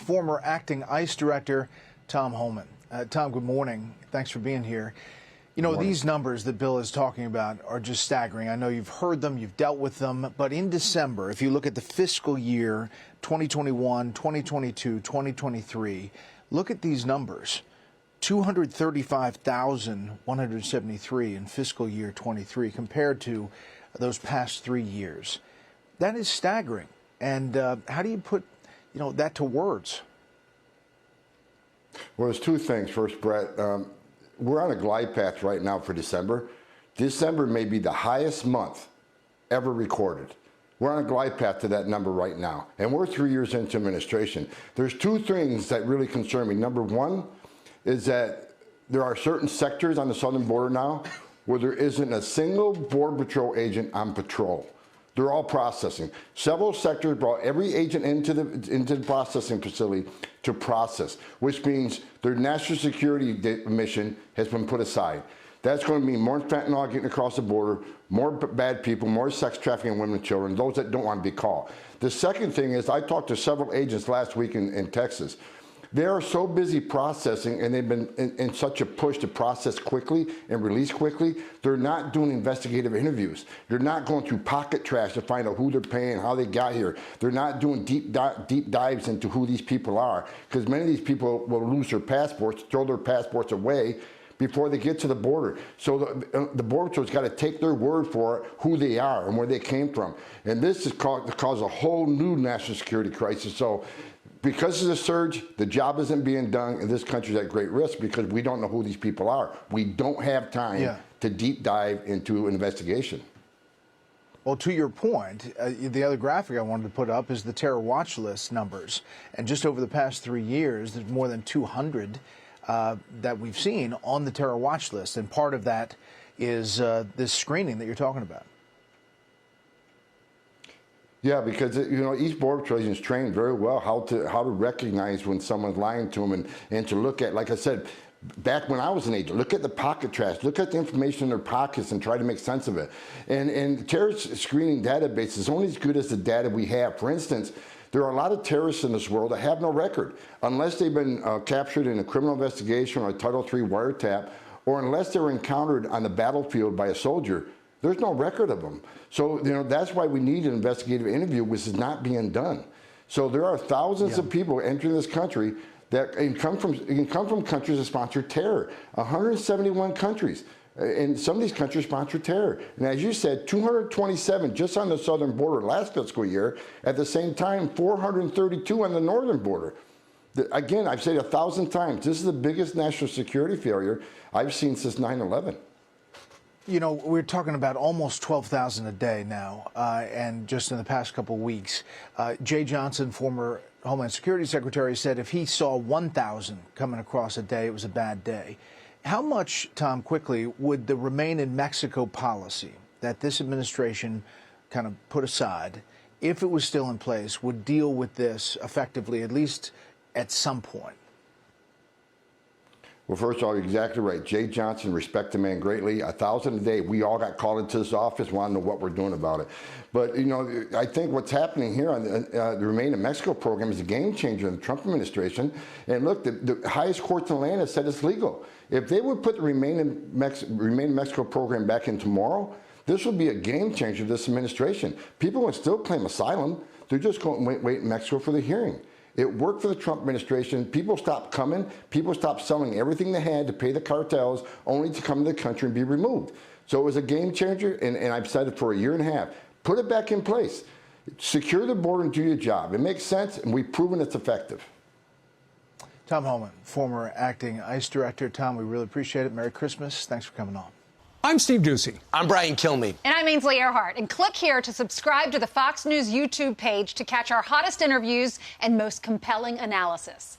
former acting ICE director Tom Homan. Tom, good morning. Thanks for being here. You know, these numbers that Bill is talking about are just staggering. I know you've heard them, you've dealt with them, but in December, if you look at the fiscal year 2021, 2022, 2023, look at these numbers. 235,173 in fiscal year 23 compared to those past 3 years. That is staggering. And how do you put, that to words? Well, there's two things. First, Brett, we're on a glide path right now for December. December may be the highest month ever recorded. We're on a glide path to that number right now. And we're 3 years into administration. There's two things that really concern me. Number one is that there are certain sectors on the southern border now where there isn't a single Border Patrol agent on patrol. They're all processing. Several sectors brought every agent into the processing facility to process, which means their national security mission has been put aside. That's going to mean more fentanyl getting across the border, more bad people, more sex trafficking women and children, those that don't want to be caught. The second thing is I talked to several agents last week in Texas. They are so busy processing, and they've been in such a push to process quickly and release quickly, they're not doing investigative interviews. They're not going through pocket trash to find out who they're paying, how they got here. They're not doing deep dives into who these people are, because many of these people will lose their passports, throw their passports away before they get to the border. So the Border Patrol's got to take their word for who they are and where they came from. And this has caused a whole new national security crisis. So because of the surge, the job isn't being done, and this country's at great risk because we don't know who these people are. We don't have time to deep dive into an investigation. Well, to your point, the other graphic I wanted to put up is the terror watch list numbers. And just over the past 3 years, there's more than 200 that we've seen on the terror watch list. And part of that is this screening that you're talking about. Yeah, because each Border Patrol agent is trained very well how to recognize when someone's lying to them and to look at, like I said, back when I was an agent, look at the pocket trash, look at the information in their pockets and try to make sense of it. And terrorist screening database is only as good as the data we have. For instance, there are a lot of terrorists in this world that have no record unless they've been captured in a criminal investigation or a Title III wiretap, or unless they were encountered on the battlefield by a soldier. There's no record of them. So, that's why we need an investigative interview, which is not being done. So there are thousands of people entering this country that come from countries that sponsor terror. 171 countries. And some of these countries sponsor terror. And as you said, 227 just on the southern border last fiscal year. At the same time, 432 on the northern border. Again, I've said 1,000 times, this is the biggest national security failure I've seen since 9/11. We're talking about almost 12,000 a day now, and just in the past couple of weeks. Jay Johnson, former Homeland Security Secretary, said if he saw 1,000 coming across a day, it was a bad day. How much, Tom, quickly, would the Remain in Mexico policy that this administration kind of put aside, if it was still in place, would deal with this effectively, at least at some point? Well, first of all, you're exactly right. Jay Johnson, respect the man greatly. 1,000 a day. We all got called into this office, want to know what we're doing about it. But, I think what's happening here on the Remain in Mexico program is a game changer in the Trump administration. And look, the highest courts in the land have said it's legal. If they would put the Remain in Mexico program back in tomorrow, this would be a game changer for this administration. People would still claim asylum. They're just going to wait in Mexico for the hearing. It worked for the Trump administration. People stopped coming. People stopped selling everything they had to pay the cartels only to come to the country and be removed. So it was a game changer, and I've said it for a year and a half. Put it back in place. Secure the border and do your job. It makes sense, and we've proven it's effective. Tom Homan, former acting ICE director. Tom, we really appreciate it. Merry Christmas. Thanks for coming on. I'm Steve Ducey. I'm Brian Kilmeade. And I'm Ainsley Earhart. And click here to subscribe to the Fox News YouTube page to catch our hottest interviews and most compelling analysis.